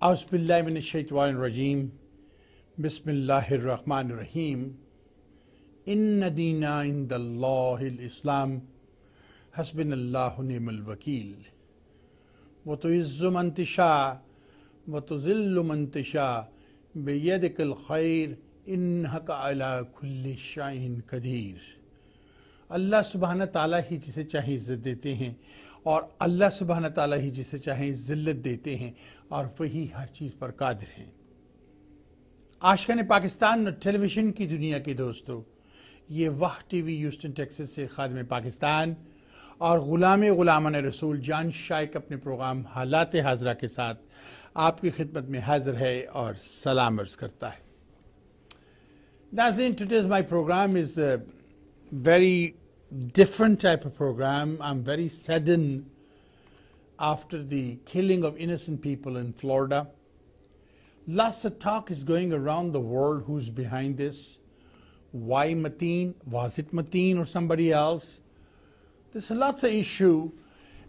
Auzubillahiminash-shaytanir-rajim. Bismillahir-rahmanir-rahim. Inna deena indallahil Islam. Hasbunallahu ni'mal wakeel. Wa tu'izzu man tasha wa tuzillu man tasha biyadikal khair innaka ala kulli shay'in qadir. अल्लाह सुबहाना ताला ही जिसे चाहे इज़्ज़त देते हैं और अल्लाह सुबहाना ताला ही जिसे चाहे ज़िल्लत देते हैं और वही हर चीज़ पर कादिर हैं। आशिकान पाकिस्तान और टेलीविज़न की दुनिया के दोस्तों, ये वाह टीवी ह्यूस्टन टेक्सास से खादिम पाकिस्तान और ग़ुलामान रसूल जान शाइक अपने प्रोग्राम हालात हाज़रा के साथ आपकी खिदमत में हाज़िर है और सलाम अर्ज़ करता है। नाज़रीन, today's my programme is very different type of program. I'm very saddened after the killing of innocent people in Florida. Lots of talk is going around the world who's behind this. Why Mateen? Was it Mateen or somebody else? There's lots of issue,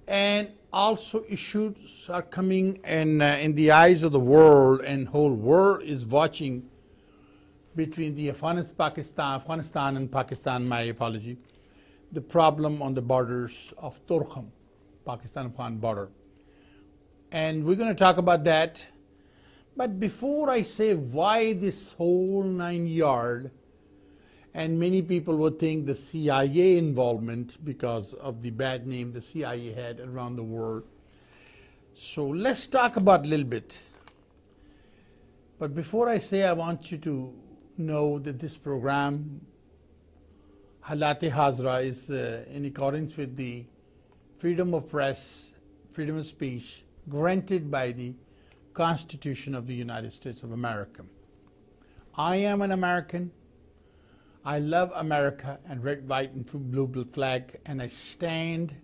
and also issues are coming in the eyes of the world, and whole world is watching between the Afghanistan and Pakistan, my apology, the problem on the borders of Torkham, Pakistan-Afghan border. And we're going to talk about that. But before I say why this whole 9 yard, and many people would think the CIA involvement because of the bad name the CIA had around the world. So let's talk about a little bit. But before I say, I want you to know that this program, Halat-e Hazra, is in accordance with the freedom of press, freedom of speech granted by the Constitution of the United States of America. I am an American. I love America and red, white, and blue flag, and I stand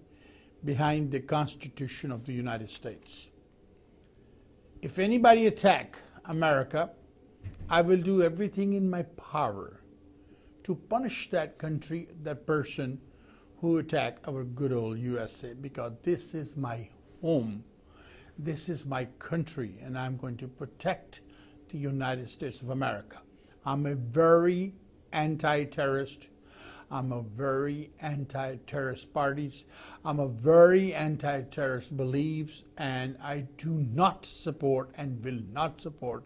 behind the Constitution of the United States. If anybody attack America, I will do everything in my power to punish that country, that person who attacked our good old USA, because this is my home, this is my country, and I'm going to protect the United States of America. I'm a very anti-terrorist. I'm a very anti-terrorist parties. I'm a very anti-terrorist beliefs, and I do not support and will not support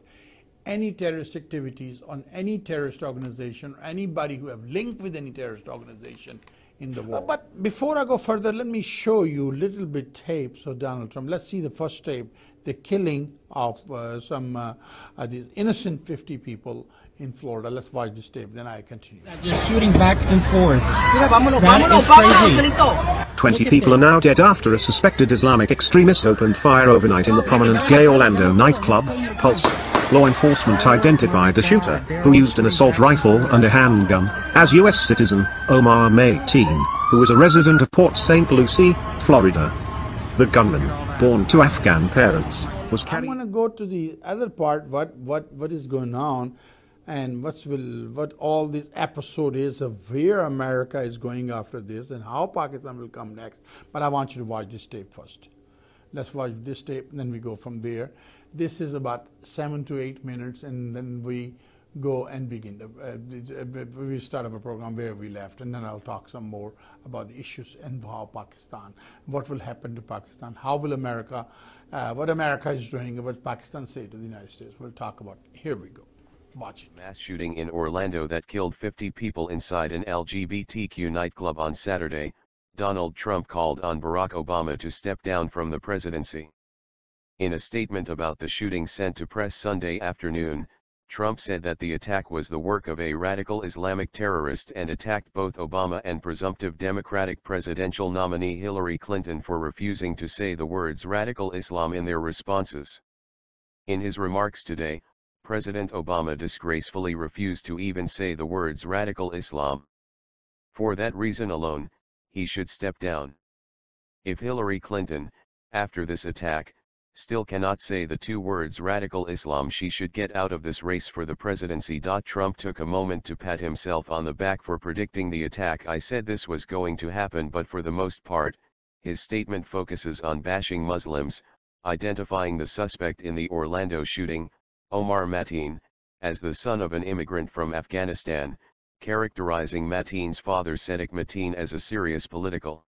any terrorist activities on any terrorist organization or anybody who have linked with any terrorist organization in the world. But before I go further, let me show you a little bit tapes of Donald Trump. Let's see the first tape, the killing of these innocent 50 people in Florida. Let's watch this tape, then I continue. Just shooting back and forth. That is crazy. 20 people are now dead after a suspected Islamic extremist opened fire overnight in the prominent gay Orlando nightclub, Pulse. Law enforcement identified the shooter, who used an assault rifle and a handgun, as U.S. citizen Omar Mateen, who was a resident of Port St. Lucie, Florida. The gunman, born to Afghan parents, was carrying... I'm going to go to the other part, what is going on, and what all this episode is of where America is going after this and how Pakistan will come next. But I want you to watch this tape first. Let's watch this tape, and then we go from there. This is about 7 to 8 minutes, and then we go and begin. We start our program where we left, and then I'll talk some more about the issues and how Pakistan, what will happen to Pakistan, how will America, what America is doing, and what Pakistan say to the United States. We'll talk about it. Here we go. Watch it. Mass shooting in Orlando that killed 50 people inside an LGBTQ nightclub on Saturday. Donald Trump called on Barack Obama to step down from the presidency. In a statement about the shooting sent to press Sunday afternoon, Trump said that the attack was the work of a radical Islamic terrorist and attacked both Obama and presumptive Democratic presidential nominee Hillary Clinton for refusing to say the words radical Islam in their responses. In his remarks today, President Obama disgracefully refused to even say the words radical Islam. For that reason alone, he should step down. If Hillary Clinton, after this attack, still cannot say the two words radical Islam, she should get out of this race for the presidency. Trump took a moment to pat himself on the back for predicting the attack. I said this was going to happen, but for the most part, his statement focuses on bashing Muslims, identifying the suspect in the Orlando shooting, Omar Mateen, as the son of an immigrant from Afghanistan, characterizing Mateen's father Sadiq Mateen as a serious political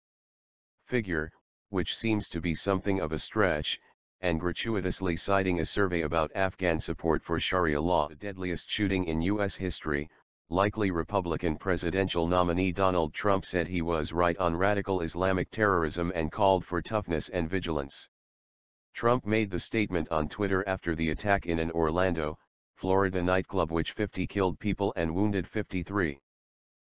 figure, which seems to be something of a stretch, and gratuitously citing a survey about Afghan support for Sharia law. The deadliest shooting in U.S. history, likely Republican presidential nominee Donald Trump said he was right on radical Islamic terrorism and called for toughness and vigilance. Trump made the statement on Twitter after the attack in an Orlando, Florida nightclub which 50 killed people and wounded 53.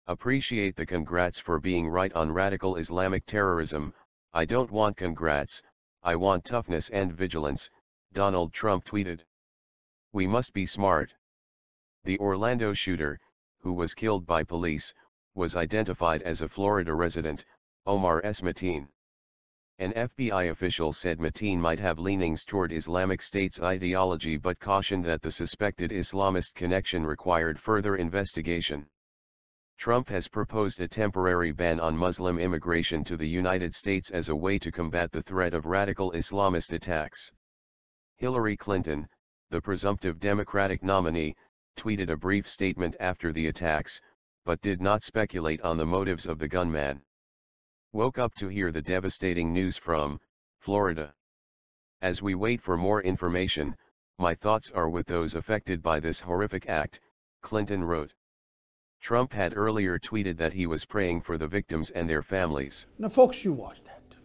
Appreciate the congrats for being right on radical Islamic terrorism. I don't want congrats, I want toughness and vigilance, Donald Trump tweeted. We must be smart. The Orlando shooter, who was killed by police, was identified as a Florida resident, Omar S. Mateen. An FBI official said Mateen might have leanings toward Islamic State's ideology but cautioned that the suspected Islamist connection required further investigation. Trump has proposed a temporary ban on Muslim immigration to the United States as a way to combat the threat of radical Islamist attacks. Hillary Clinton, the presumptive Democratic nominee, tweeted a brief statement after the attacks, but did not speculate on the motives of the gunman. Woke up to hear the devastating news from Florida. As we wait for more information, my thoughts are with those affected by this horrific act, Clinton wrote. Trump had earlier tweeted that he was praying for the victims and their families. Now, folks, you watch that.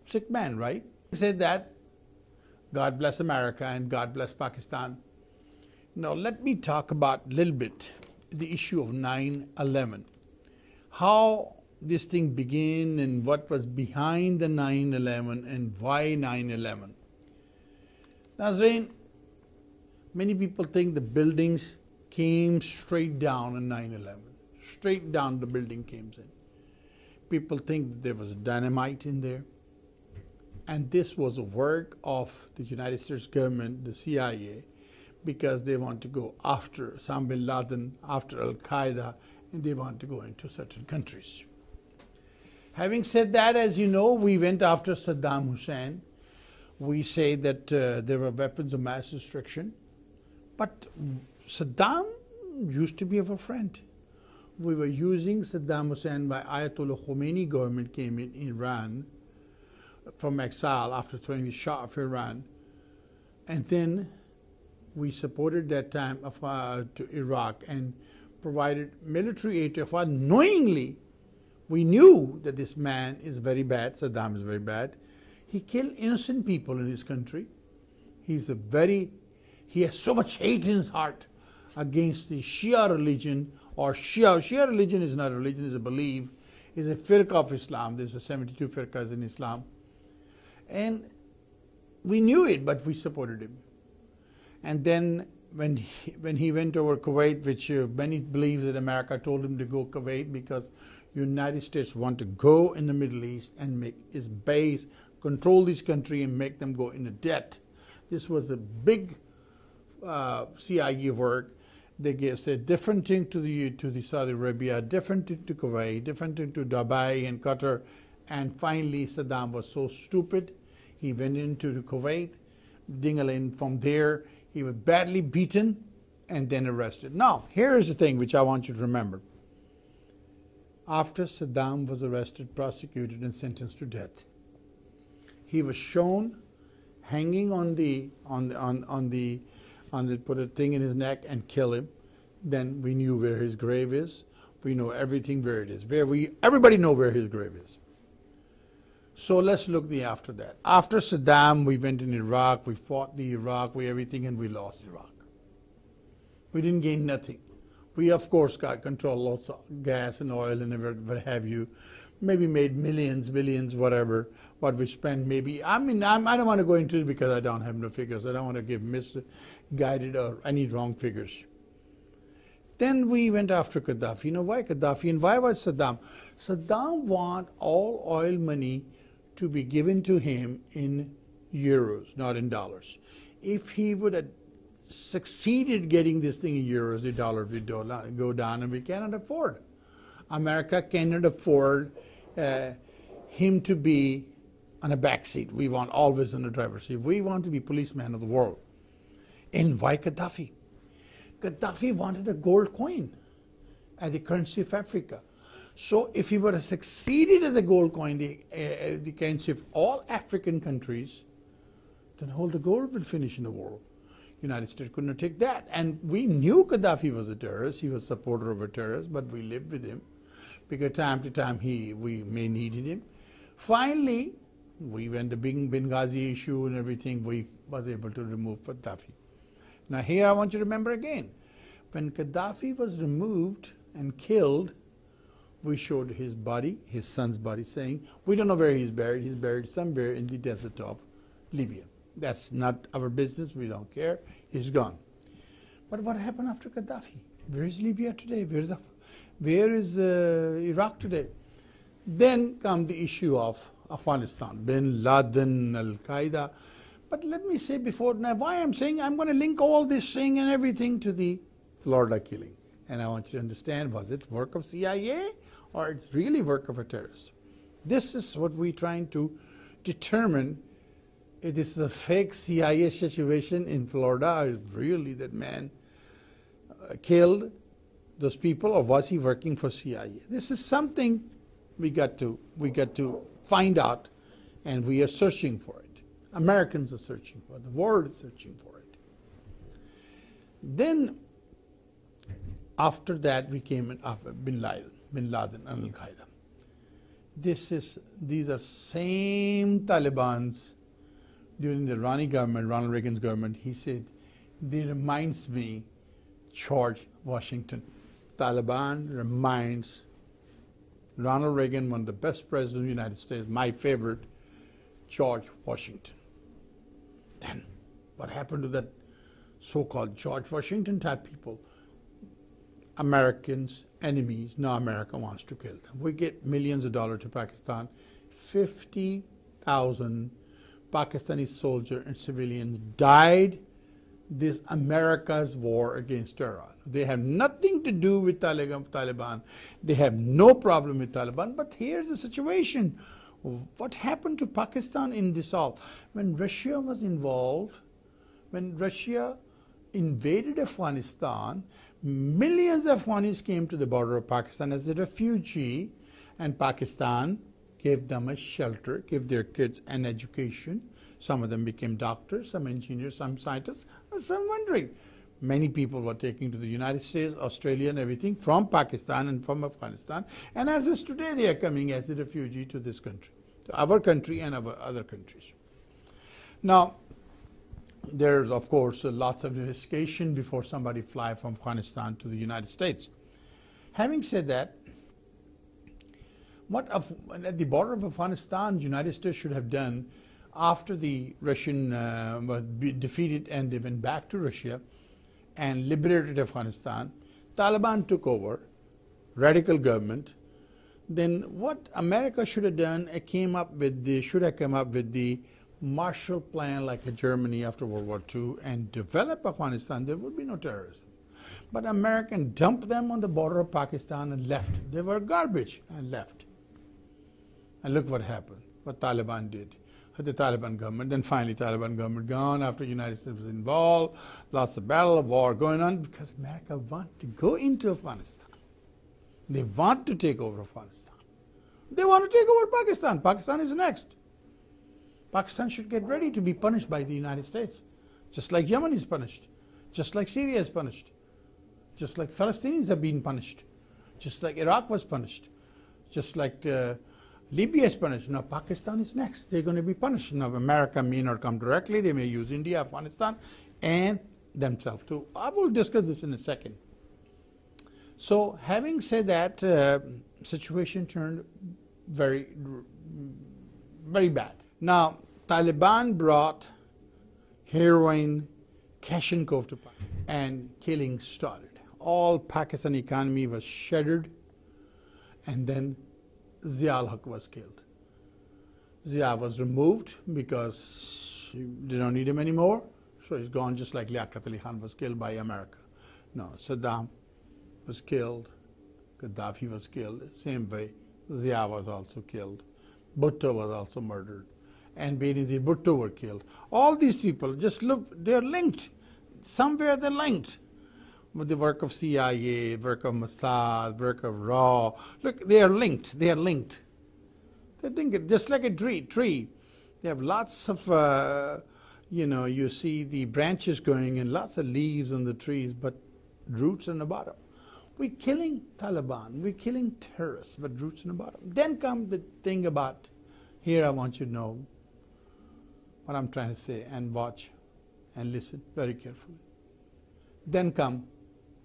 Sick man, right? He said that, God bless America and God bless Pakistan. Now, let me talk about a little bit the issue of 9/11. How this thing began and what was behind the 9/11 and why 9/11. Nazreen, many people think the buildings came straight down on 9/11. Straight down the building came in. People think that there was dynamite in there. And this was a work of the United States government, the CIA, because they want to go after Osama bin Laden, after Al-Qaeda, and they want to go into certain countries. Having said that, as you know, we went after Saddam Hussein. We say that there were weapons of mass destruction. But Saddam used to be our friend. We were using Saddam Hussein by Ayatollah Khomeini government came in Iran from exile after throwing the Shah of Iran. And then we supported that time to Iraq and provided military aid to Afghanistan. Knowingly, we knew that this man is very bad, Saddam is very bad. He killed innocent people in his country. He has so much hate in his heart against the Shia religion, or Shia religion is not a religion, it's a belief, it's a firqa of Islam. There's a 72 firqas in Islam. And we knew it, but we supported him. And then when he went over Kuwait, which many believe that America told him to go Kuwait because United States want to go in the Middle East and make its base, control this country and make them go into debt. This was a big CIA work. They said different thing to the Saudi Arabia, different thing to Kuwait, different thing to Dubai and Qatar. And finally, Saddam was so stupid, he went into Kuwait, Dingaling. From there, he was badly beaten and then arrested. Now, here is the thing which I want you to remember. After Saddam was arrested, prosecuted, and sentenced to death, he was shown hanging put a thing in his neck and kill him. Then we knew where his grave is. We know everything where it is. Everybody know where his grave is. So let's look after that. After Saddam, we went in Iraq, we fought the Iraq, everything, and we lost Iraq. We didn't gain nothing. We, of course, got control lots of gas and oil and what have you. Maybe made millions, billions, whatever. What we spent maybe, I don't want to go into it because I don't have no figures. I don't want to give misguided or any wrong figures. Then we went after Gaddafi. You know why Gaddafi and why was Saddam? Saddam want all oil money to be given to him in euros, not in dollars. If he would have succeeded getting this thing in euros, the dollar would go down, and we cannot afford. America cannot afford him to be on a back seat. We want always on the driver's seat. We want to be policemen of the world. And why Gaddafi? Gaddafi wanted a gold coin as the currency of Africa. So if he would have succeeded as a gold coin, the currency of all African countries, then all the gold will finish in the world. United States could not take that. And we knew Gaddafi was a terrorist. He was a supporter of a terrorist, but we lived with him because time to time we may needed him. Finally, when the big Benghazi issue and everything, we was able to remove Gaddafi. Now here I want you to remember again, when Gaddafi was removed and killed, we showed his body, his son's body, saying, we don't know where he's buried. He's buried somewhere in the desert of Libya. That's not our business. We don't care. He's gone. But what happened after Gaddafi? Where is Libya today? Where is Iraq today? Then come the issue of Afghanistan, Bin Laden, Al-Qaeda. But let me say before, now why I'm saying I'm going to link all this thing and everything to the Florida killing. And I want you to understand, was it work of CIA or it's really work of a terrorist? This is what we're trying to determine. It is a fake CIA situation in Florida, or really that man killed those people, or was he working for CIA? This is something we got to find out, and we are searching for it. Americans are searching for it. The world is searching for it. Then after that we came in Bin Laden and Al-Qaeda. These are same Talibans during the Ronald Reagan's government. He said, they reminds me George Washington. Taliban reminds Ronald Reagan, one of the best presidents of the United States, my favorite, George Washington. Then what happened to that so-called George Washington type people? Americans, enemies, now America wants to kill them. We get millions of dollars to Pakistan. 50,000 Pakistani soldiers and civilians died this America's war against Iran. They have nothing to do with Taliban. They have no problem with Taliban. But here's the situation. What happened to Pakistan in this all? When Russia was involved, when Russia invaded Afghanistan, millions of Afghans came to the border of Pakistan as a refugee, and Pakistan gave them a shelter, gave their kids an education. Some of them became doctors, some engineers, some scientists. So I'm wondering, many people were taken to the United States, Australia and everything from Pakistan and from Afghanistan. And as is today, they are coming as a refugee to this country, to our country and our other countries. Now, there's of course lots of investigation before somebody fly from Afghanistan to the United States. Having said that, what at the border of Afghanistan, the United States should have done after the Russian were defeated and they went back to Russia and liberated Afghanistan, Taliban took over, radical government. Then what America should have done, should have come up with the Marshall Plan like Germany after World War II and develop Afghanistan. There would be no terrorism. But Americans dumped them on the border of Pakistan and left. They were garbage and left. And look what happened, what Taliban did. The Taliban government, then finally Taliban government gone after the United States was involved, lots of battle, of war going on because America want to go into Afghanistan. They want to take over Afghanistan. They want to take over Pakistan. Pakistan is next. Pakistan should get ready to be punished by the United States, just like Yemen is punished, just like Syria is punished, just like Palestinians have been punished, just like Iraq was punished, just like Libya is punished. Now Pakistan is next. They're going to be punished. Now America may not come directly. They may use India, Afghanistan, and themselves too. I will discuss this in a second. So having said that, situation turned very, very bad. Now Taliban brought heroin, Kalashnikov to Pakistan, and killing started. All Pakistan economy was shattered, and then Zia-ul-Haq was killed. Zia was removed because they don't need him anymore, so he's gone, just like Liaquat Ali Khan was killed by America. No, Saddam was killed, Gaddafi was killed, same way Zia was also killed, Bhutto was also murdered. and Benazir Bhutto were killed. All these people, just look, they're linked. Somewhere they're linked. With the work of CIA, work of Mossad, work of RAW. Look, they are linked. They are linked. They think just like a tree. They have lots of, you see the branches going and lots of leaves on the trees, but roots on the bottom. We're killing Taliban. We're killing terrorists, but roots on the bottom. Then comes the thing about, here I want you to know what I'm trying to say, and watch and listen very carefully. Then come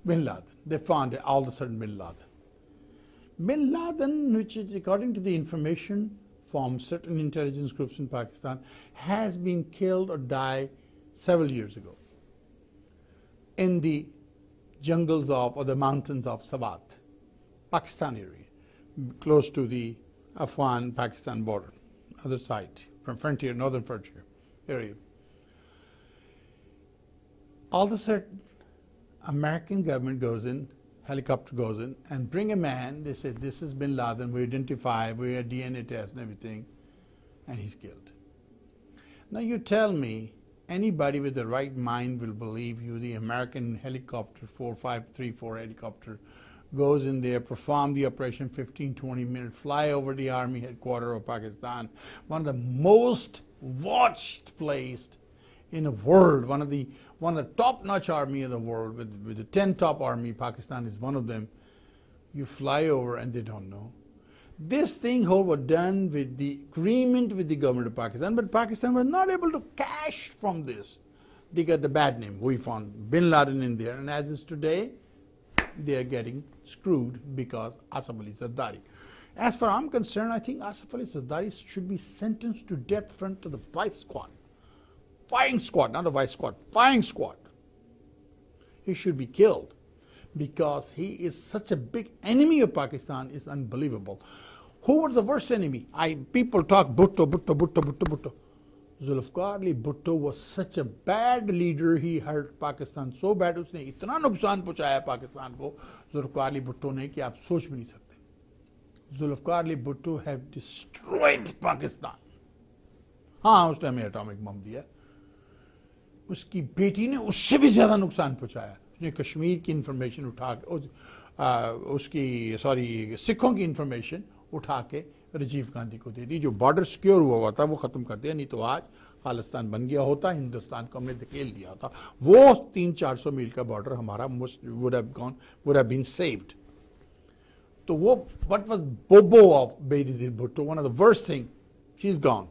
Bin Laden. They found all of a sudden Bin Laden. Bin Laden, which is according to the information from certain intelligence groups in Pakistan, has been killed or died several years ago in the jungles of, or the mountains of Swat, Pakistan area, close to the Afghan-Pakistan border, other side, from frontier, northern frontier area. All of a sudden, American government goes in, helicopter goes in, and bring a man. They say, this is Bin Laden, we identify, we have DNA test and everything, and he's killed. Now you tell me, anybody with the right mind will believe you. The American helicopter, 4534 helicopter, goes in there, perform the operation 15-20 minutes, fly over the army headquarters of Pakistan, one of the most watched places in the world, one of the top-notch army in the world, with the 10 top army. Pakistan is one of them. You fly over and they don't know. This thing was done with the agreement with the government of Pakistan, but Pakistan was not able to cash from this. They got the bad name. We found Bin Laden in there, and as is today, they are getting screwed because Asif Ali Zardari. As far as I'm concerned, I think Asif Ali Zardari should be sentenced to death front to the vice squad. Firing squad, not a vice squad, firing squad. He should be killed because he is such a big enemy of Pakistan. Is unbelievable. Who was the worst enemy? People talk Bhutto. Zulfikar Ali Bhutto was such a bad leader. He hurt Pakistan so bad. उसने इतना नुकसान पहुंचाया पाकिस्तान को Zulfikar Ali Bhutto ने कि आप सोच भी नहीं सकते. Zulfikar Ali Bhutto have destroyed Pakistan. हाँ, उसने हमें एटॉमिक बम दिया. उसकी बेटी ने उससे भी ज़्यादा नुकसान पहुंचाया. उसने कश्मीर की इंफॉर्मेशन उठा के सिखों की इंफॉर्मेशन उठा के राजीव गांधी को दे दी. जो बॉर्डर सिक्योर हुआ था वो ख़त्म कर दिया. नहीं तो आज खालिस्तान बन गया होता, हिंदुस्तान को हमने धकेल दिया होता. वो 300-400 मील का बॉर्डर हमारा would have been saved. तो वो what was Bobo of Benazir Bhutto, one of the worst thing, she's gone.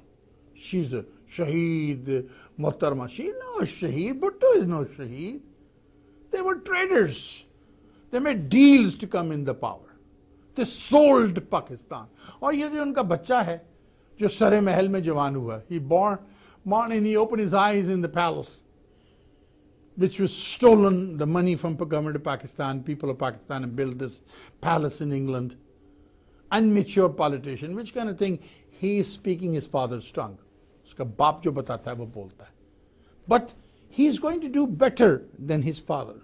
She's a Shaheed Mohtarma. She's no Shaheed. Bhutto is no Shaheed. They were traders. They made deals to come in the power. They sold Pakistan. और ये जो उनका बच्चा है, जो सरे महल में जवान हुआ, he born and he opened his eyes in the palace, which was stolen, the money from the government of Pakistan, people of Pakistan, and built this palace in England. Unmature politician, which kind of thing? He is speaking his father's tongue. उसका बाप जो बताता है वो बोलता है. But he is going to do better than his father.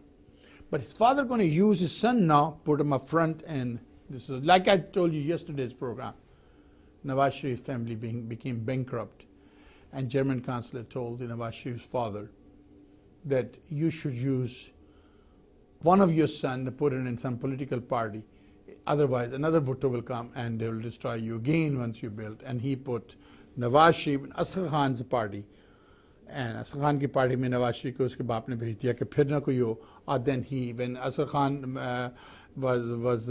But his father going to use his son now, put him up front, and this is like I told you yesterday's program. Nawaz Sharif's family became bankrupt, and German consulate told the Nawaz Sharif's father that you should use one of your sons to put it in some political party. Otherwise, another Bhutto will come and they will destroy you again once you build. And he put Nawaz Sharif in Asghar Khan's party. And Asghar Khan की party में Nawaz Sharif को उसके बाप ने भेज दिया कि फिर ना कोई हो. And then when Asghar Khan was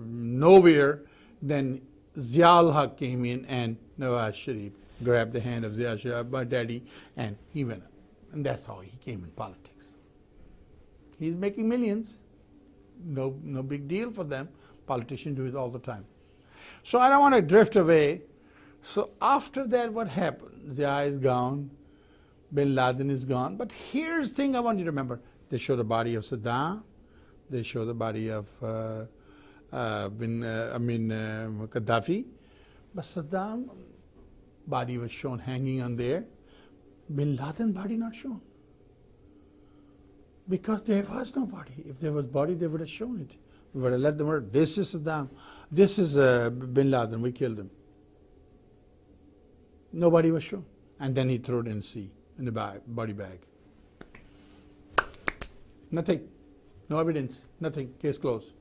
nowhere, then Zia-ul Haq came in and Nawaz Sharif grabbed the hand of Zia Sharif, my daddy, and he went up. And that's how he came in politics. He's making millions. No big deal for them. Politicians do it all the time. So I don't want to drift away. So after that, what happened? Zia is gone. Bin Laden is gone. But here's the thing I want you to remember. They show the body of Saddam. They show the body of Gaddafi. But Saddam body was shown hanging on there. Bin Laden body not shown. Because there was no body. If there was body, they would have shown it. We would have let them know, this is Saddam. This is Bin Laden. We killed him. Nobody was sure. And then he threw it in the sea, in the body bag. Nothing. No evidence. Nothing. Case closed.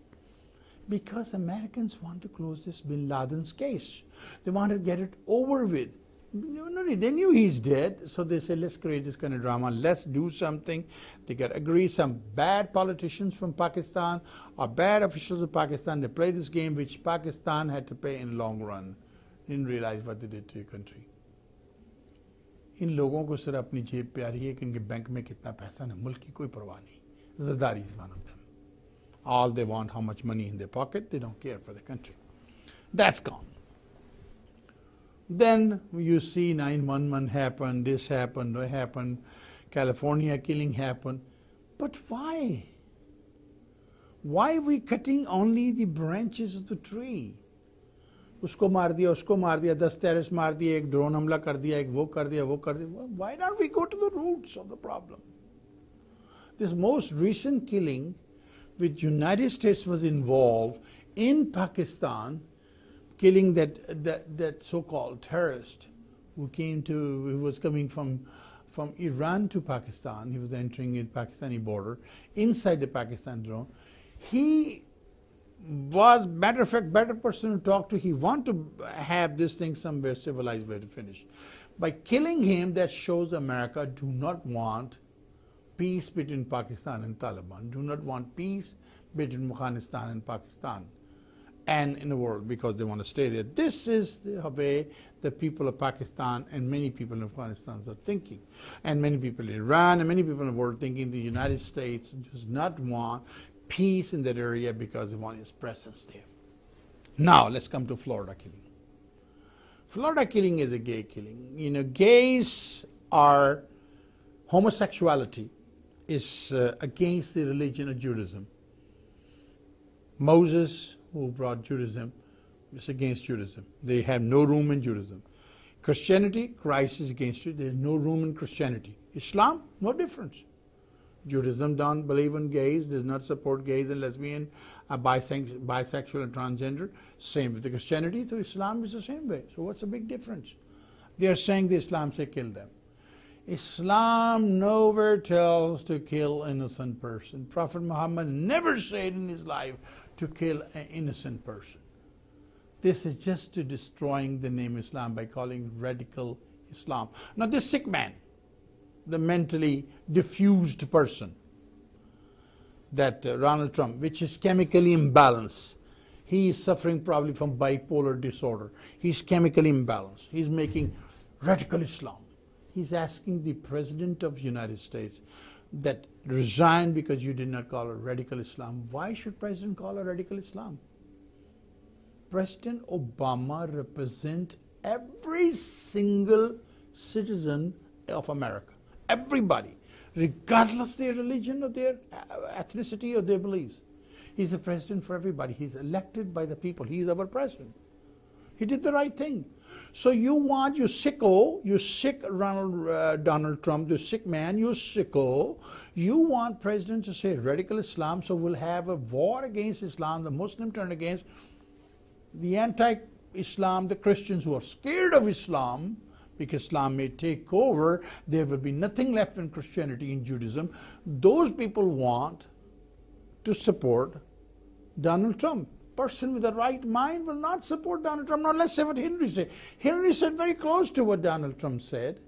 Because Americans want to close this Bin Laden's case. They want to get it over with. They knew he's dead, so they said, let's create this kind of drama, let's do something. They got agree, some bad politicians from Pakistan or bad officials of Pakistan, they play this game which Pakistan had to pay in long run. Didn't realize what they did to your country. इन लोगों को सिर्फ अपनी जेब प्यारी है कि इनके bank में कितना पैसा है, मुल्क की कोई परवाह नहीं. Zardari is one of them. All they want, how much money in their pocket, they don't care for the country. That's gone. Then you see 9/11 happened, this happened, that happened, California killing happened. But why? Why are we cutting only the branches of the tree? उसको मार दिया, उसको मार दिया, 10 terrorist मार दिए, एक drone हमला कर दिया, एक वो कर दिया, वो कर दिया. Why don't we go to the roots of the problem? This most recent killing, which United States was involved in Pakistan, killing that so-called terrorist who was coming from Iran to Pakistan. He was entering the Pakistani border inside the Pakistan drone. He was, matter of fact, better person to talk to. He wanted to have this thing somewhere civilized way to finish. By killing him, that shows America do not want peace between Pakistan and Taliban, do not want peace between Afghanistan and Pakistan and in the world, because they want to stay there. This is the way the people of Pakistan and many people in Afghanistan are thinking. And many people in Iran and many people in the world thinking the United States does not want peace in that area because they want its presence there. Now, let's come to Florida killing. Florida killing is a gay killing. You know, gays are, homosexuality is against the religion of Judaism. Moses, who brought Judaism, is against Judaism. They have no room in Judaism. Christianity, Christ is against it. There is no room in Christianity. Islam, no difference. Judaism don't believe in gays, does not support gays and lesbian, bisexual and transgender. Same with the Christianity, so Islam is the same way. So what's the big difference? They are saying the Islam say kill them. Islam nowhere tells to kill innocent person. Prophet Muhammad never said in his life to kill an innocent person. This is just to destroying the name Islam by calling radical Islam. Now this sick man, the mentally diffused person, that Donald Trump, which is chemically imbalanced, he is suffering probably from bipolar disorder. He's chemically imbalanced. He's making radical Islam. He's asking the President of the United States that resign because you did not call it radical Islam. Why should President call it radical Islam? President Obama represents every single citizen of America. Everybody, regardless of their religion or their ethnicity or their beliefs. He's a president for everybody. He's elected by the people. He's our president. He did the right thing. So you want, you sicko, you sick Donald Trump, you sick man, you sicko. You want president to say radical Islam, so we'll have a war against Islam, the Muslim turn against the anti-Islam, the Christians who are scared of Islam, because Islam may take over, there will be nothing left in Christianity and Judaism. Those people want to support Donald Trump. Person with the right mind will not support Donald Trump. Now let's say what Hillary said. Hillary said very close to what Donald Trump said.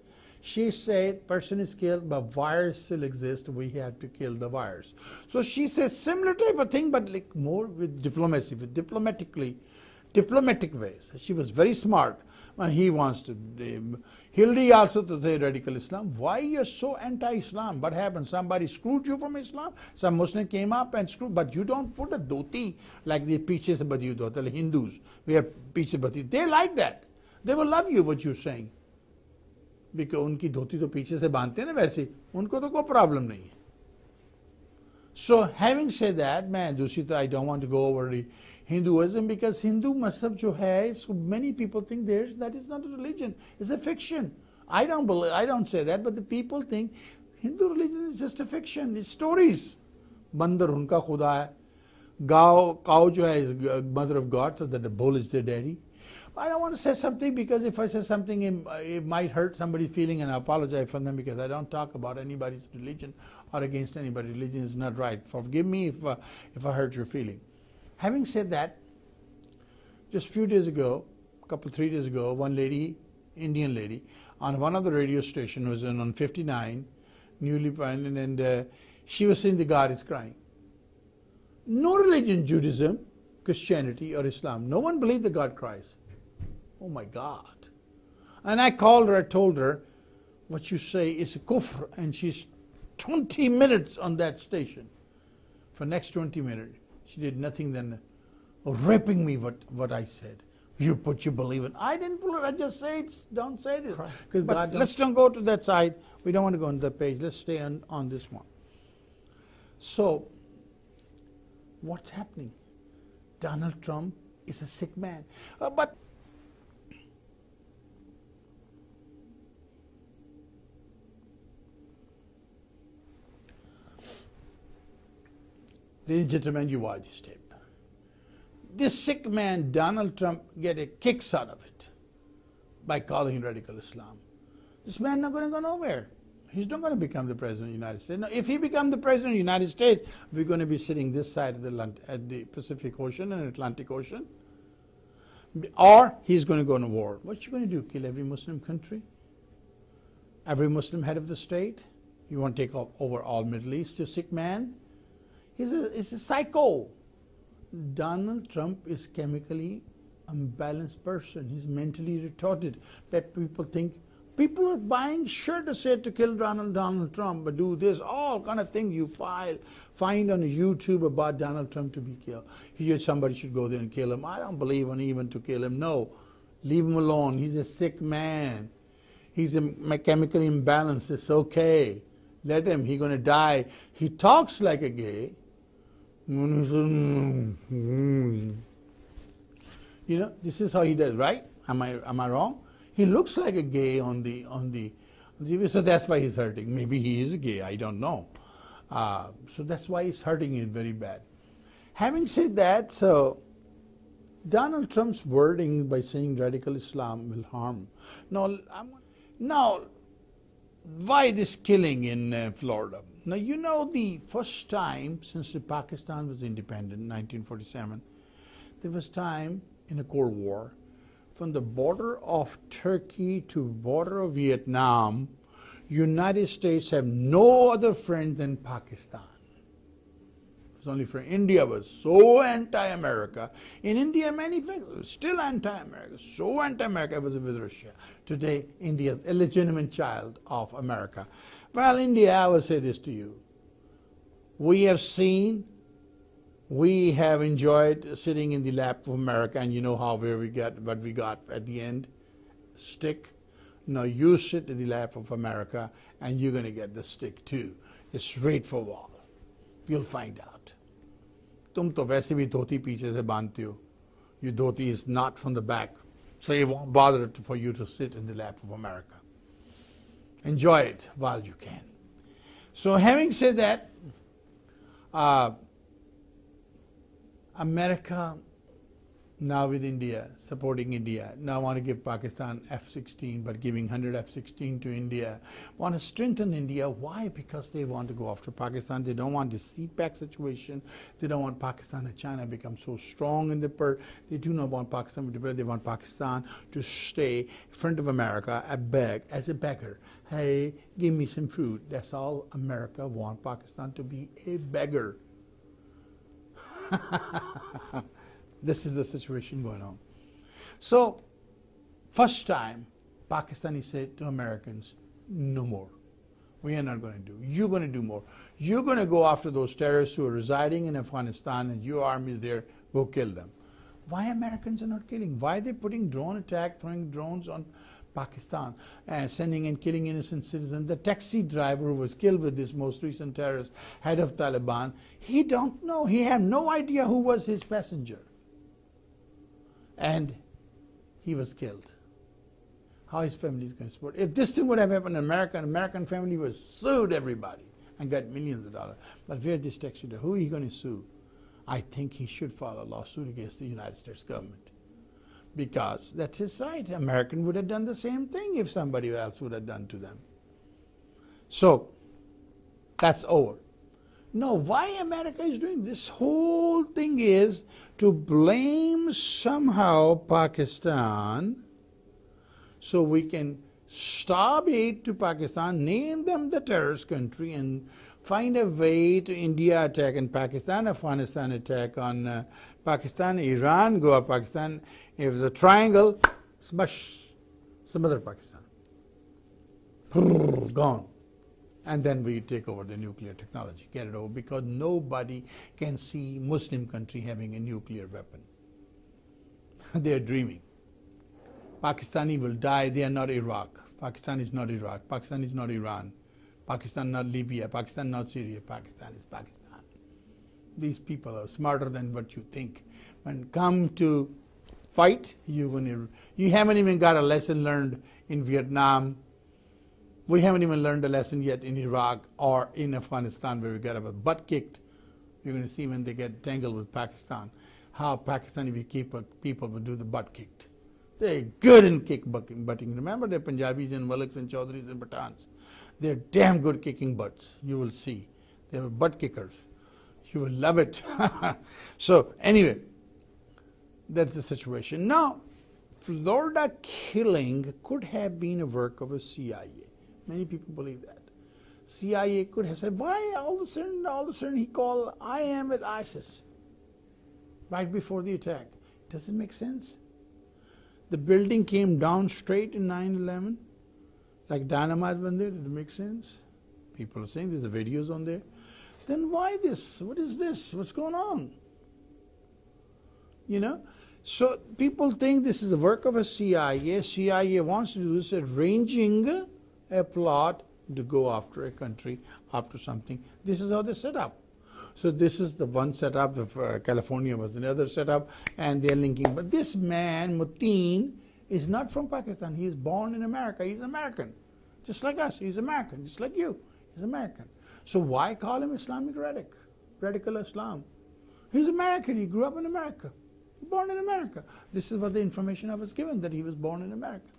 She said, person is killed, but virus still exists. We have to kill the virus. So she says similar type of thing, but like more with diplomacy, with diplomatic ways. She was very smart. And he wants to, Hillary also to say radical Islam. Why you're so anti-Islam? What happened? Somebody screwed you from Islam? Some Muslim came up and screwed, but you don't put a dhoti like the piche se badi dhoti, like Hindus. We have piche badi. They like that. They will love you what you're saying. Because उनकी धोती तो पीछे से बांधते हैं ना वैसे, उनको तो कोई problem नहीं है. So having said that, मैं दूसरी तो I don't want to go over the Hinduism, because Hindu mazhab jo hai, so many people think that is not a religion, it's a fiction. I don't say that, but the people think Hindu religion is just a fiction, it's stories. Bandar unka khuda hai, cow jo hai is mother of God, so that the bull is their daddy. I don't want to say something because if I say something, it might hurt somebody's feeling, and I apologize for them because I don't talk about anybody's religion or against anybody. Religion is not right. Forgive me if I hurt your feeling. Having said that, just a few days ago, 3 days ago, one lady, Indian lady, on one of the radio stations was on 59, newly appointed, and she was saying the God is crying. No religion, Judaism, Christianity, or Islam, no one believes that God cries. Oh my God. And I called her, I told her, what you say is a kufr, and she's 20 minutes on that station. For next 20 minutes, she did nothing than ripping me what I said. You believe in. I didn't believe it. I just say it. Don't say this. But let's don't go to that side. We don't want to go on that page. Let's stay on this one. So, what's happening? Donald Trump is a sick man. But ladies and gentlemen, you watch this tape. This sick man, Donald Trump, get a kicks out of it by calling him radical Islam. This man not going to go nowhere. He's not going to become the president of the United States. Now, if he becomes the president of the United States, we're going to be sitting this side of the Pacific Ocean and Atlantic Ocean. Or he's going to go to war. What you going to do? Kill every Muslim country? Every Muslim head of the state? You want to take over all Middle East, you sick man? He's a psycho. Donald Trump is chemically unbalanced person. He's mentally retarded. But people are buying shirts said to kill Donald Trump, but do this, all kind of thing you find on YouTube about Donald Trump to be killed. Somebody should go there and kill him. I don't believe in even to kill him. No, leave him alone. He's a sick man. He's chemically imbalanced. It's okay. Let him. He's going to die. He talks like a gay. You know, this is how he does, right? Am I wrong? He looks like a gay on the so that's why he's hurting. Maybe he is a gay, I don't know. So that's why he's hurting him very bad. Having said that, so Donald Trump's wording by saying radical Islam will harm. Now, why this killing in Florida? Now, you know, the first time since Pakistan was independent in 1947, there was time in a Cold War from the border of Turkey to border of Vietnam, United States have no other friend than Pakistan. It was only for India was so anti-America. In India, many things still anti-America, so anti-America it was with Russia. Today, India is a illegitimate child of America. Well, India, I will say this to you. We have enjoyed sitting in the lap of America, and you know what we got at the end? Stick. Now you sit in the lap of America, and you're going to get the stick too. It's straight for wall. You'll find out. तुम तो वैसे भी धोती पीछे से बांधते हो. Your dhoti is not from the back, so it won't bother for you to sit in the lap of America. Enjoy it while you can. So having said that, America now with India, supporting India, now want to give Pakistan F-16, but giving 100 F-16 to India, want to strengthen India. Why? Because they want to go after Pakistan. They don't want the CPAC situation. They don't want Pakistan and China become so strong in the purse. They do not want Pakistan to be. They want Pakistan to stay in front of America as a beggar. Hey, give me some food. That's all America wants Pakistan to be, a beggar. This is the situation going on. So, first time, Pakistani said to Americans, no more. We are not going to do. You're going to do more. You're going to go after those terrorists who are residing in Afghanistan, and your army is there, go kill them. Why Americans are not killing? Why are they putting drone attack, throwing drones on Pakistan, and sending and killing innocent citizens? The taxi driver who was killed with this most recent terrorist, head of Taliban, he don't know. He had no idea who was his passenger. And he was killed. How his family is going to support? If this thing would have happened in America, an American family would have sued everybody and got millions of dollars. But where this taxi driver, who are you going to sue? I think he should file a lawsuit against the United States government. because that's his right. American would have done the same thing if somebody else would have done to them. So that's over. Now, why America is doing this whole thing is to blame somehow Pakistan so we can stop aid to Pakistan, name them the terrorist country, and find a way to India attack on Pakistan, Afghanistan attack on Pakistan, Iran go up Pakistan. If the triangle, smash some other Pakistan. Gone. And then we take over the nuclear technology, get it over, because nobody can see Muslim country having a nuclear weapon. They're dreaming. Pakistani will die. They are not Iraq. Pakistan is not Iraq. Pakistan is not Iran. Pakistan not Libya. Pakistan not Syria. Pakistan is Pakistan. These people are smarter than what you think. When come to fight, you haven't even got a lesson learned in Vietnam. We haven't even learned a lesson yet in Iraq or in Afghanistan, where we got our butt kicked. You're going to see when they get tangled with Pakistan, how Pakistani people will do the butt kicked. They're good in butting. Remember the Punjabis and Maliks and Chaudhries and Pathans? They're damn good kicking butts. You will see. They were butt kickers. You will love it. So anyway, that's the situation. Now, Florida killing could have been a work of a CIA. Many people believe that. CIA could have said, why all of a sudden he called, I am with ISIS right before the attack. Does it make sense? The building came down straight in 9/11, like dynamite went there. Did it make sense? People are saying there's videos on there. Then why this? What is this? What's going on? You know? So people think this is the work of a CIA. CIA wants to do this, arranging a plot to go after a country, after something. This is how they set up. So this is the one setup, California was another setup, and they're linking. But this man, Muteen, is not from Pakistan. He is born in America. He's American. Just like us. He's American. Just like you. He's American. So why call him Islamic radical Islam? He's American. He grew up in America. Born in America. This is what the information I was given, that he was born in America.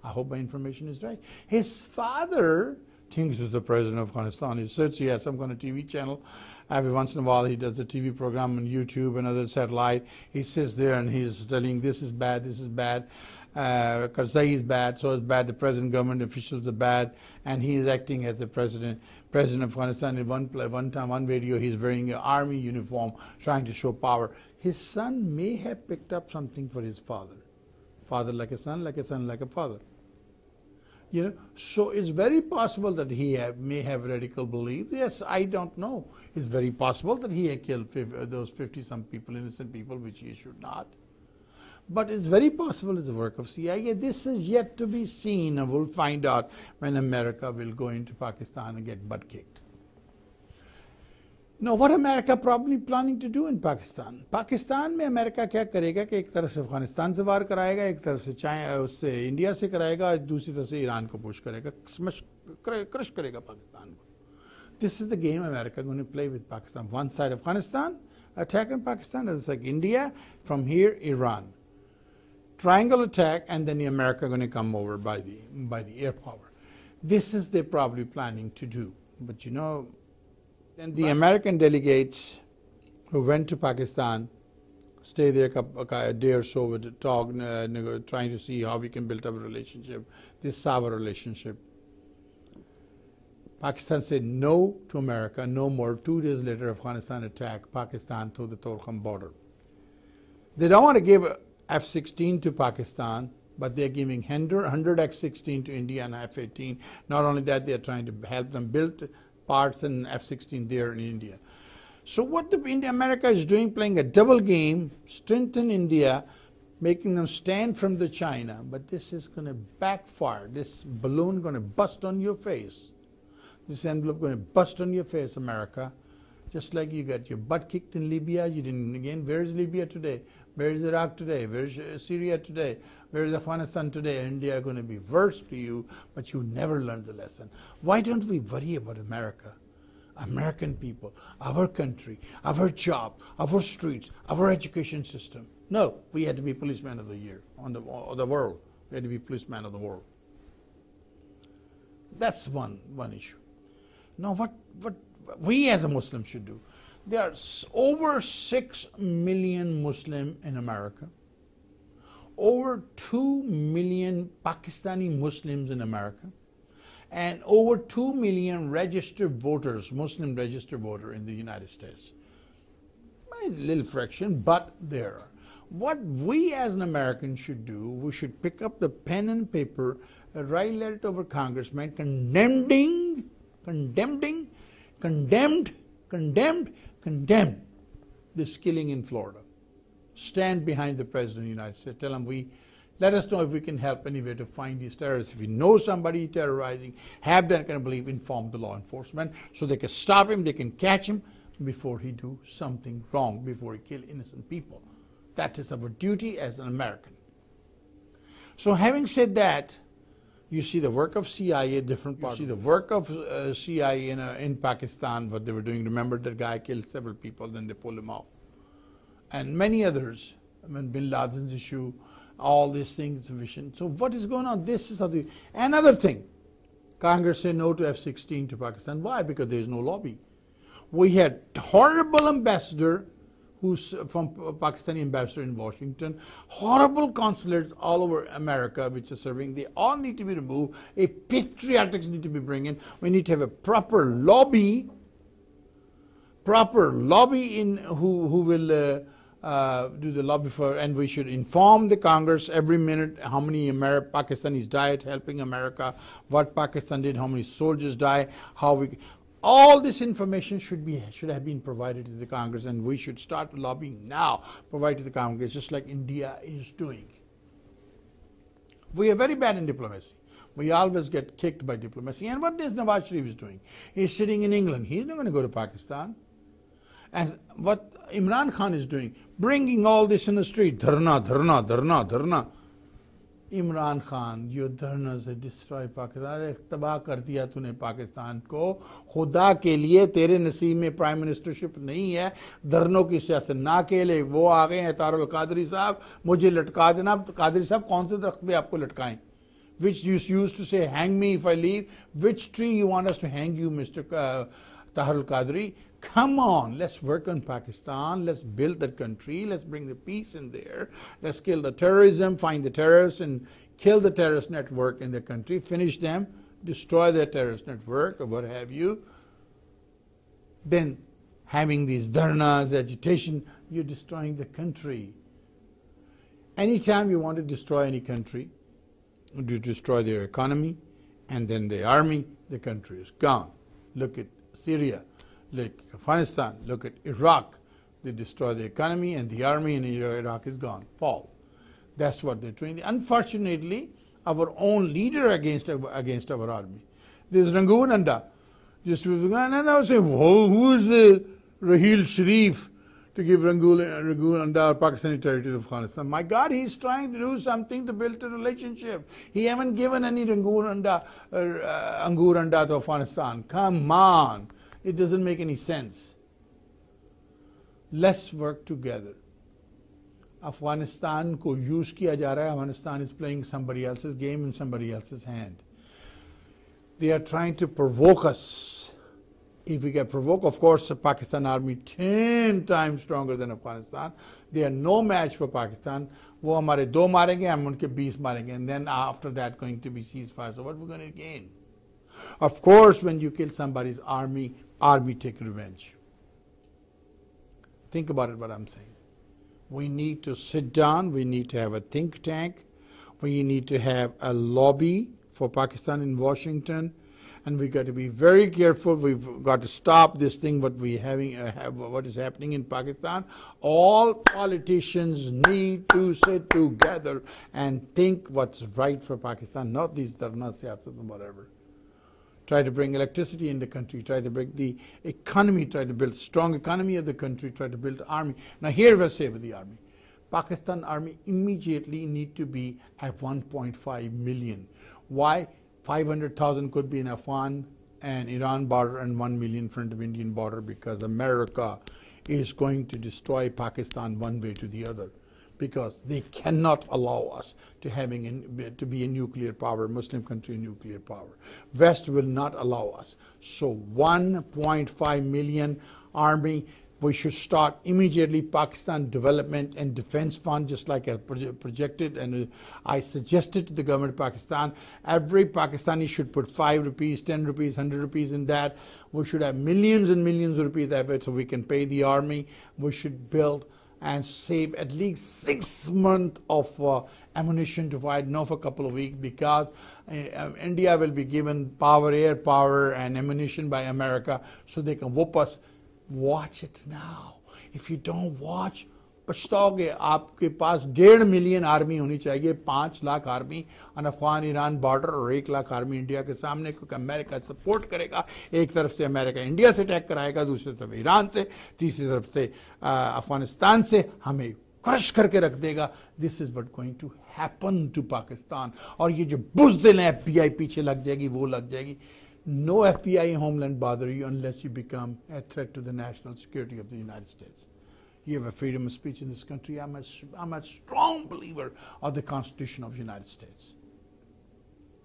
I hope my information is right. His father thinks he's the president of Afghanistan. He says he has some kind of TV channel. Every once in a while he does a TV program on YouTube and other satellite. He sits there and he's telling this is bad, Karzai is bad, so is bad, the president, government officials are bad, and he is acting as the president of Afghanistan. In one video he's wearing an army uniform trying to show power. His son may have picked up something for his father. Father like a son, like a son like a father. You know, so it's very possible that he may have radical belief. Yes, I don't know. It's very possible that he had killed those 50-some people, innocent people, which he should not. But it's very possible it's the work of CIA. This is yet to be seen, and we'll find out when America will go into Pakistan and get butt kicked. Now, what America probably planning to do in Pakistan? Pakistan में America क्या करेगा कि एक तरफ से अफगानिस्तान से वार कराएगा, एक तरफ से उससे इंडिया से कराएगा, दूसरी तरफ से ईरान को पुश करेगा, क्रश करेगा पाकिस्तान को. This is the game America going to play with Pakistan. One side Afghanistan, attacking Pakistan, it's like India, from here Iran. Triangle attack, and then the America going to come over by the air power. This is they're probably planning to do. But you know, and the American delegates who went to Pakistan stay there a day or so with talk, trying to see how we can build up a relationship, this sour relationship. Pakistan said no to America, no more. 2 days later, Afghanistan attacked Pakistan through the Torkham border. They don't want to give F-16 to Pakistan, but they're giving 100 F-16 to India and F-18. Not only that, they're trying to help them build parts and F-16 there in India. So what America is doing, playing a double game, strengthen India, making them stand from the China. But this is going to backfire. This balloon going to bust on your face. This envelope going to bust on your face, America. Just like you got your butt kicked in Libya, you didn't again. Where is Libya today? Where is Iraq today? Where is Syria today? Where is Afghanistan today? India are going to be worse to you, but you never learned the lesson. Why don't we worry about America? American people, our country, our job, our streets, our education system. No, we had to be policeman of the year on the world. We had to be policeman of the world. That's one issue. Now, what we as a Muslim should do? There are over 6 million Muslim in America, over 2 million Pakistani Muslims in America, and over 2 million registered voters, Muslim registered voter in the United States. A little fraction, but there are. What we as an American should do, we should pick up the pen and paper, write a letter to our congressman condemning this killing in Florida. Stand behind the President of the United States. Tell him let us know if we can help anyway to find these terrorists. If you know somebody terrorizing, have that kind of belief, inform the law enforcement so they can stop him, they can catch him before he do something wrong, before he kill innocent people. That is our duty as an American. So having said that, you see the work of CIA, different parts. You see the work of CIA in Pakistan, what they were doing. Remember that guy killed several people, then they pulled him off. And many others. I mean, Bin Laden's issue, all these things. So what is going on? This is another thing. Congress said no to F-16 to Pakistan. Why? Because there is no lobby. We had horrible ambassador, who's from Pakistani ambassador in Washington, horrible consulates all over America which are serving. They all need to be removed. A patriotics need to be brought in. We need to have a proper lobby in who will do the lobby for, and we should inform the Congress every minute how many Pakistanis died helping America, what Pakistan did, how many soldiers died, all this information should have been provided to the Congress, and we should start lobbying now, provide to the Congress, just like India is doing. We are very bad in diplomacy. We always get kicked by diplomacy. And what is Nawaz Sharif doing? He's sitting in England. He's not going to go to Pakistan. And what Imran Khan is doing, bringing all this in the street, dharna, dharna, dharna, dharna. Imran Khan जो धरना से destroy Pakistan तबाह कर दिया तूने पाकिस्तान को खुदा के लिए तेरे नसीब में प्राइम मिनिस्टरशिप नहीं है धरनों की सियासत ना केले वो आ गए हैं तारुल कादरी साहब मुझे लटका देना कादरी साहब कौन से दरख्त पे आपको लटकाएं which you used to say hang me if I leave which tree you want us to hang you Mr. Tahir Qadri come on let's work on Pakistan let's build that country let's bring the peace in there let's kill the terrorism find the terrorists and kill the terrorist network in the country finish them destroy their terrorist network or what have you then having these dharnas agitation you're destroying the country anytime you want to destroy any country you destroy their economy and then the army the country is gone look at Syria, look at Afghanistan, look at Iraq. They destroy the economy and the army in Iraq is gone, fall. That's what they're doing. Unfortunately, our own leader against our army. There's Rangoon Anda. Just and I was saying, who is Raheel Sharif to give Rangoon Anda Pakistani territory to Afghanistan? My God, he's trying to do something to build a relationship. He haven't given any Rangoon Anda, Angur Anda to Afghanistan. Come on. It doesn't make any sense. Let's work together. Afghanistan ko use kiya ja raha hai. Afghanistan is playing somebody else's game in somebody else's hand. They are trying to provoke us. If we get provoked, of course, the Pakistan army 10 times stronger than Afghanistan. They are no match for Pakistan. वो हमारे 2 मारेंगे, हम उनके 20 मारेंगे, and then after that going to be ceasefire. So what are we going to gain? Of course, when you kill somebody's army take revenge. Think about it, what I'm saying. We need to sit down. We need to have a think tank. We need to have a lobby for Pakistan in Washington. And we got to be very careful. We've got to stop this thing. What is happening in Pakistan? All politicians need to sit together and think what's right for Pakistan. Not these dharna siyasat and whatever. Try to bring electricity in the country. Try to bring the economy. Try to build strong economy of the country. Try to build army. Now here we say with the army. Pakistan army immediately need to be at 1.5 million. Why? 500,000 could be in Afghan and Iran border and 1 million in front of Indian border because America is going to destroy Pakistan one way to the other. because they cannot allow us to be a nuclear power, Muslim country, nuclear power. West will not allow us. So 1.5 million army. We should start immediately Pakistan Development and Defense Fund, just like I projected and I suggested to the government of Pakistan. Every Pakistani should put 5 rupees, 10 rupees, 100 rupees in that. We should have millions and millions of rupees that way so we can pay the army. We should build and save at least 6 months of ammunition to fight, not for a couple of weeks, because India will be given power, air power and ammunition by America so they can whoop us. Watch it now. If you don't watch, पछताओगे. आपके पास 1.5 million army होनी चाहिए, 5 lakh army on Afghan Iran border और 1 lakh army India के सामने, क्योंकि America support करेगा. एक तरफ से अमेरिका इंडिया से अटैक कराएगा, दूसरी तरफ ईरान से, तीसरी तरफ से अफगानिस्तान से हमें क्रश करके रख देगा. This is what going to happen to Pakistan. और ये जो बुज़दिल है FBI पीछे लग जाएगी, वो लग जाएगी. No FBI in homeland bother you unless you become a threat to the national security of the United States. You have a freedom of speech in this country. I'm a strong believer of the Constitution of the United States.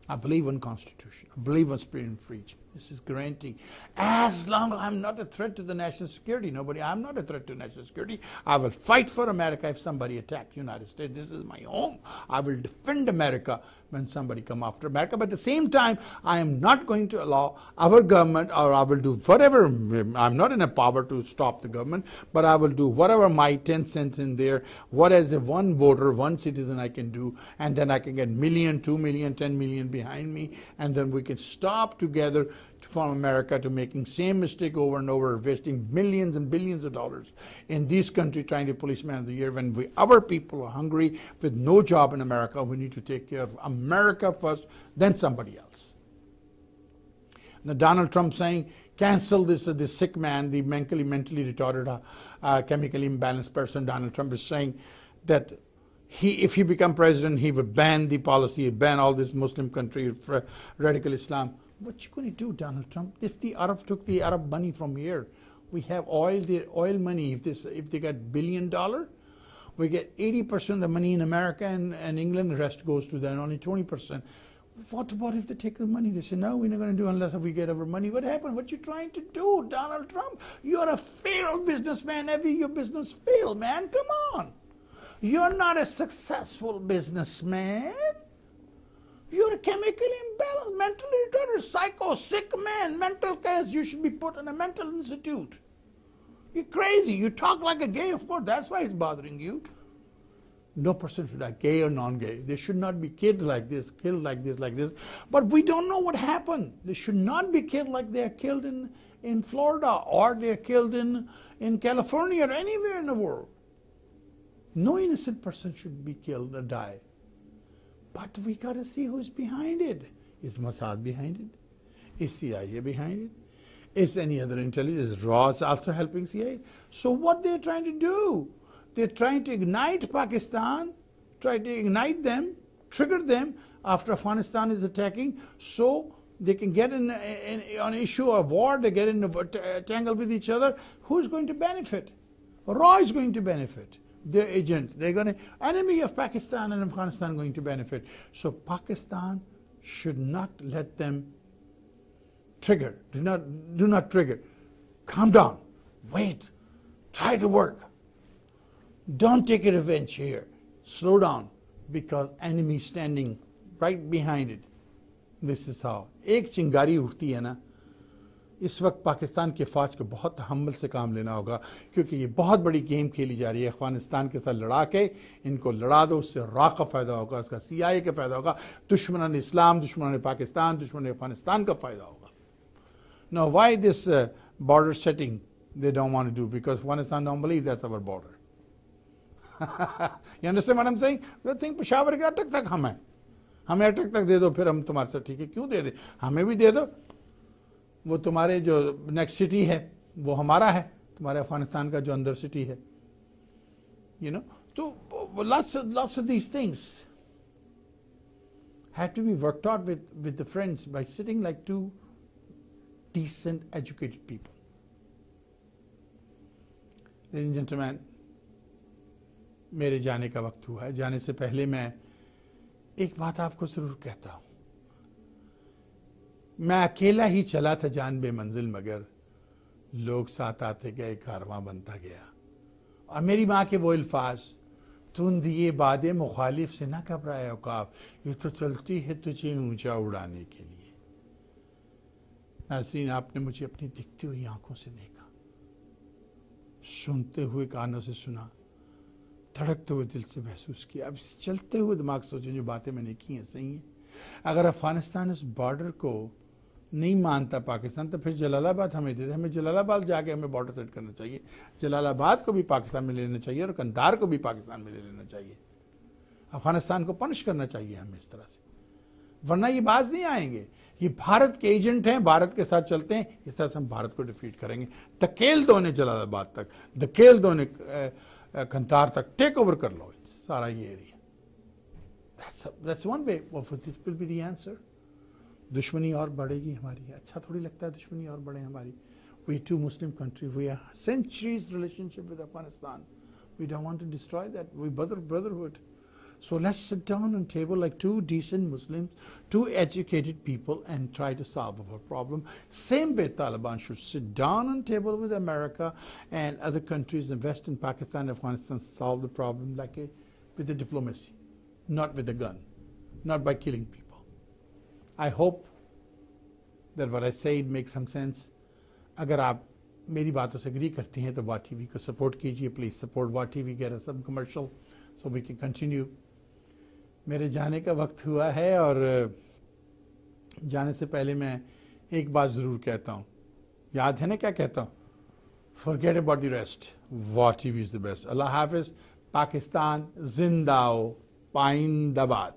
I believe in Constitution. I believe in freedom of speech. This is guaranteed. As long as I'm not a threat to the national security, I'm not a threat to national security. I will fight for America if somebody attacks the United States. This is my home. I will defend America when somebody come after America. But at the same time, I am not going to allow our government, or I will do whatever. I'm not in a power to stop the government, but I will do whatever my 10 cents in there, what as a one voter, one citizen I can do, and then I can get million, 2 million, 10 million behind me, and then we can stop together from America to making same mistake over and over, wasting millions and billions of dollars in this country trying to policeman of the year, when our people are hungry with no job in America. We need to take care of America first, then somebody else. Now Donald Trump saying cancel this sick man, the mentally retarded, chemically imbalanced person. Donald Trump is saying that if he become president, he would ban the policy, ban all this Muslim country, radical Islam. What you going to do, Donald Trump? If the Arabs took the Arab money from here, we have oil, their oil money. If they got $1 billion, we get 80% of the money in America and England. The rest goes to them, only 20%. What if they take the money? They say, no, we're not going to do unless we get our money. What happened? What you trying to do, Donald Trump? You're a failed businessman. Your business failed, man. Come on. You're not a successful businessman. You're a chemically imbalanced, mentally retarded, psycho, sick man, mental case. You should be put in a mental institute. You're crazy. You talk like a gay, of course. That's why it's bothering you. No person should die, gay or non-gay. They should not be killed like this, like this. But we don't know what happened. They should not be killed like they're killed in Florida, or they're killed in California, or anywhere in the world. No innocent person should be killed or die. But we got to see who's behind it. Is Mossad behind it? Is CIA behind it? Is any other intelligence? Is Ross also helping CIA? So what they're trying to do? They're trying to ignite Pakistan, try to ignite them, trigger them after Afghanistan is attacking, so they can get on an issue of war, they get in a tangle with each other. Who's going to benefit? Raw is going to benefit. Their agent, they're going to, enemy of Pakistan and Afghanistan going to benefit. So Pakistan should not let them trigger. Do not trigger. Calm down. Wait. Try to work. Don't take a revenge here. Slow down, because enemy standing right behind it. This is how. एक चिंगारी उठती है ना, इस वक्त पाकिस्तान के फौज को बहुत तहम्मुल से काम लेना होगा, क्योंकि ये बहुत बड़ी गेम खेली जा रही है. अफगानिस्तान के साथ लड़ा के इनको लड़ा दो, उससे रॉ का फ़ायदा होगा, उसका CIA का फ़ायदा होगा, दुश्मनान इस्लाम, दुश्मनान पाकिस्तान, दुश्मनान अफगानिस्तान का फ़ायदा होगा. Now why this border setting they don't want to do? Because Afghanistan don't believe that's our border. You understand what I'm saying? They think Peshawar के अटक तक हम हैं, हमें अटक तक दे दो, फिर हम तुम्हारे साथ ठीक है. क्यों दे दे? हमें भी दे दो. वो तुम्हारे जो नेक्स्ट सिटी है वो हमारा है, तुम्हारे अफगानिस्तान का जो अंदर सिटी है. You know, so lots of these things have to be worked out with the friends by sitting like two decent, educated people. Ladies and gentlemen, मेरे जाने का वक्त हुआ है। जाने से पहले मैं एक बात आपको ज़रूर कहता हूँ, मैं अकेला ही चला था जान बेमंजिल, मगर लोग साथ आते गए, कारवां बनता गया। और मेरी माँ के वो अल्फाज, तुंद ये बादे मुखालिफ से ना घबराए औकाफ, ये तो चलती है तुझे ऊंचा उड़ाने के लिए। नाज़रीन, आपने मुझे अपनी दिखती हुई आंखों से देखा, सुनते हुए कानों से सुना, धड़कते हुए दिल से महसूस किया। अब चलते हुए दिमाग सोचें जो बातें मैंने की हैं सही हैं। अगर अफगानिस्तान इस बॉर्डर को नहीं मानता पाकिस्तान, तो फिर जलालाबाद हमें दे दे। हमें जलालाबाद जाके हमें बॉर्डर सेट करना चाहिए। जलालाबाद को भी पाकिस्तान में ले लेना चाहिए और कंधार को भी पाकिस्तान में ले लेना चाहिए। अफगानिस्तान को पनिश करना चाहिए हमें इस तरह से, वरना ये बाज नहीं आएंगे। ये भारत के एजेंट हैं, भारत के साथ चलते हैं। इस तरह से हम भारत को डिफीट करेंगे। धकेल दो उन्हें जलालाबाद तक, धकेल दो उन्हें कंधार तक, टेक ओवर कर लो सारा ये area. That's one way of this will be the answer. दुश्मनी और बढ़ेगी हमारी, अच्छा थोड़ी लगता है दुश्मनी और बढ़े हमारी। We two Muslim country, we are centuries relationship with Afghanistan, we don't want to destroy that, we brotherhood. So let's sit down on table like two decent Muslims, two educated people, and try to solve our problem. Same way Taliban should sit down on table with America and other countries in Western Pakistan, Afghanistan, solve the problem like with the diplomacy, not with the gun, not by killing people. I hope that what I said makes some sense. अगर आप मेरी बातों से agree करती हैं तो वाह TV को सपोर्ट कीजिए, please support Wah TV, get us some commercial so we can continue. मेरे जाने का वक्त हुआ है और जाने से पहले मैं एक बात ज़रूर कहता हूँ, याद है ना क्या कहता हूँ? फॉरगेट अबाउट द रेस्ट, वाह टीवी इज़ द बेस्ट। अल्लाह हाफिज़। पाकिस्तान जिंदाओ, पाइंदाबाद।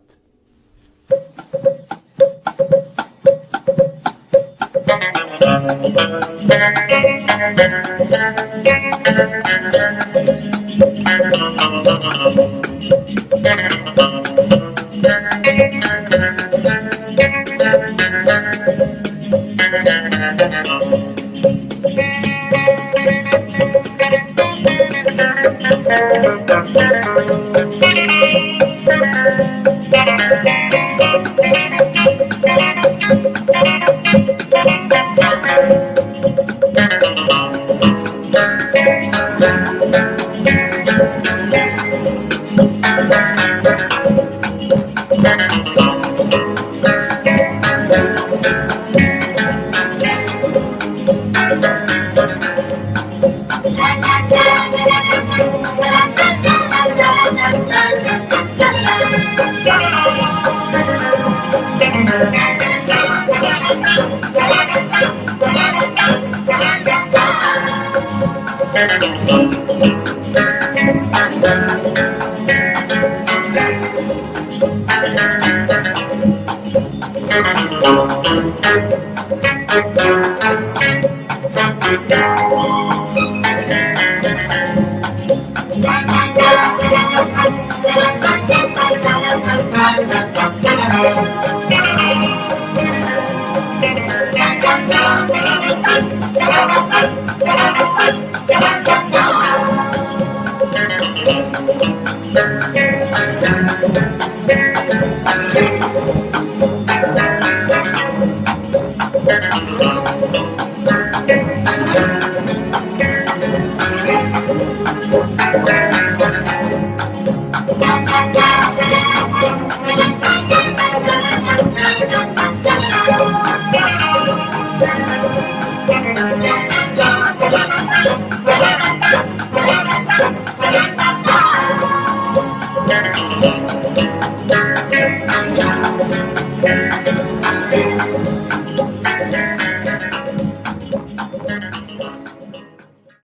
Thank you.